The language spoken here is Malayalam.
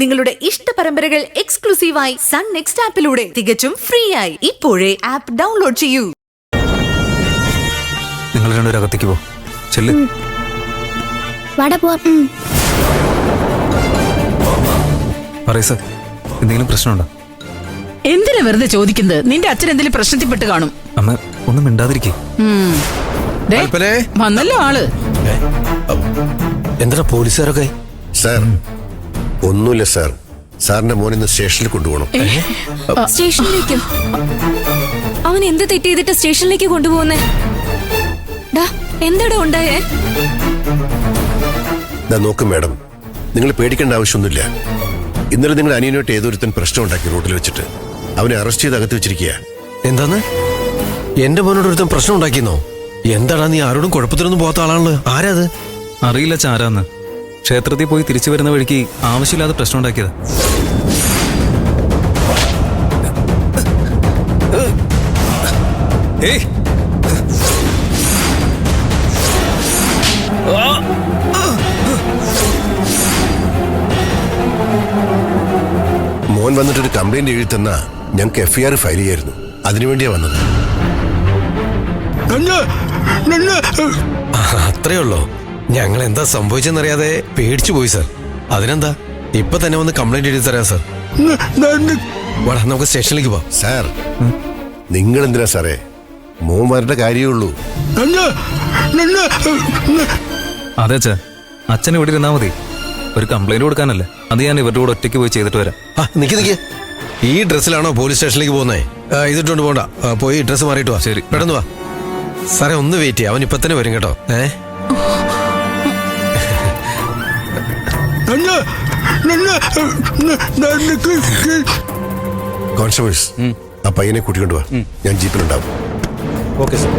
നിങ്ങളുടെ ഇഷ്ട പരമ്പരകൾ എക്സ്ക്ലൂസീവായി സൺ നെക്സ്റ്റ് ആപ്പിലൂടെ തികച്ചും ഫ്രീ ആയി ഇപ്പോഴേ ആപ്പ് ഡൗൺലോഡ് ചെയ്യൂ. നിങ്ങൾ രണ്ടുപേരും അകത്തേക്ക് പോ. ചെല്ല്. പറയ് സർ, എന്തെങ്കിലും പ്രശ്നമുണ്ടോ? എന്തിനാ വെറുതെ ചോദിക്കുന്നത്? നിന്റെ അച്ഛൻ എന്തെങ്കിലും പ്രശ്നത്തിൽപ്പെട്ട് കാണും. അമ്മ ഒന്നും മിണ്ടാതിരിക്കേ. വന്നല്ലോ ആള്. എന്താ പോലീസുകാരൊക്കെ? സാർ ഒന്നുമില്ല സാർ, സാറിന്റെ മോൻ ഇന്ന് സ്റ്റേഷനിൽ കൊണ്ടുപോകണം. സ്റ്റേഷനിലേക്കോ? അവൻ എന്ത് തെറ്റ് ചെയ്തിട്ട് സ്റ്റേഷനിലേക്ക് കൊണ്ടുപോകുന്നേ? എന്താടാ ഉണ്ടായേ? നോക്കും മാഡം, നിങ്ങൾ പേടിക്കേണ്ട ആവശ്യമൊന്നുമില്ല. ഇന്നലെ നിങ്ങളുടെ അനിയനായിട്ട് ഏതൊരുത്തൻ പ്രശ്നം ഉണ്ടാക്കി റോഡിൽ വെച്ചിട്ട് അവനെ അറസ്റ്റ് ചെയ്ത് അകത്ത് വെച്ചിരിക്കുക. എന്താന്ന്? എന്റെ മോനോട് ഒരുത്തൻ പ്രശ്നം ഉണ്ടാക്കിയെന്നോ? എന്താടാ, നീ ആരോടും കുഴപ്പത്തിനൊന്നും പോകാത്ത ആളാണല്ലോ. ആരാ അത്? അറിയില്ല ചാരാന്ന്. ക്ഷേത്രത്തിൽ പോയി തിരിച്ചു വരുന്ന വഴിക്ക് ആവശ്യമില്ലാതെ പ്രശ്നം ഉണ്ടാക്കിയതാ. മോൻ വന്നിട്ടൊരു കംപ്ലൈന്റ് എഴുതി തന്നാ ഞങ്ങൾക്ക് FIR ഫയൽ ചെയ്യായിരുന്നു. അതിനുവേണ്ടിയാ വന്നത്. അത്രേ ഉള്ളോ? ഞങ്ങൾ എന്താ സംഭവിച്ചെന്നറിയാതെ പേടിച്ചു പോയി സാർ. അതിനെന്താ, ഇപ്പൊ തന്നെ വന്ന് കംപ്ലൈന്റ് എഴുതി തരാം സാർ. വാടാ, നമുക്ക് സ്റ്റേഷനിലേക്ക് പോവാം. സാർ നിങ്ങൾ എന്തിനാ സാറേ, മോന്മാരുടെ കാര്യമേ ഉള്ളൂ. അതെ അച്ഛാ, അച്ഛൻ ഇവിടെ ഇരുന്നാ മതി. ഒരു കംപ്ലൈന്റ് കൊടുക്കാനല്ലേ? അത് ഞാൻ ഇവരുടെ കൂടെ ഒറ്റയ്ക്ക് പോയി ചെയ്തിട്ട് വരാം. നിക്ക്. ഈ ഡ്രസ്സിലാണോ പോലീസ് സ്റ്റേഷനിലേക്ക് പോകുന്നേ? ഇതിട്ടോണ്ട് പോണ്ട, പോയി ഡ്രസ്സ് മാറിയിട്ട് വാ. ശരി, പെട്ടെന്ന് വാ. സാറേ ഒന്ന് വെയിറ്റ് ചെയ്യാം, അവൻ ഇപ്പൊ തന്നെ വരും കേട്ടോ. കോൺസ്റ്റബിൾസ്, ആ പയ്യനെ കൂട്ടിക്കൊണ്ടുവാ. ഞാൻ ജീപ്പിലുണ്ടാവും. Okay sir.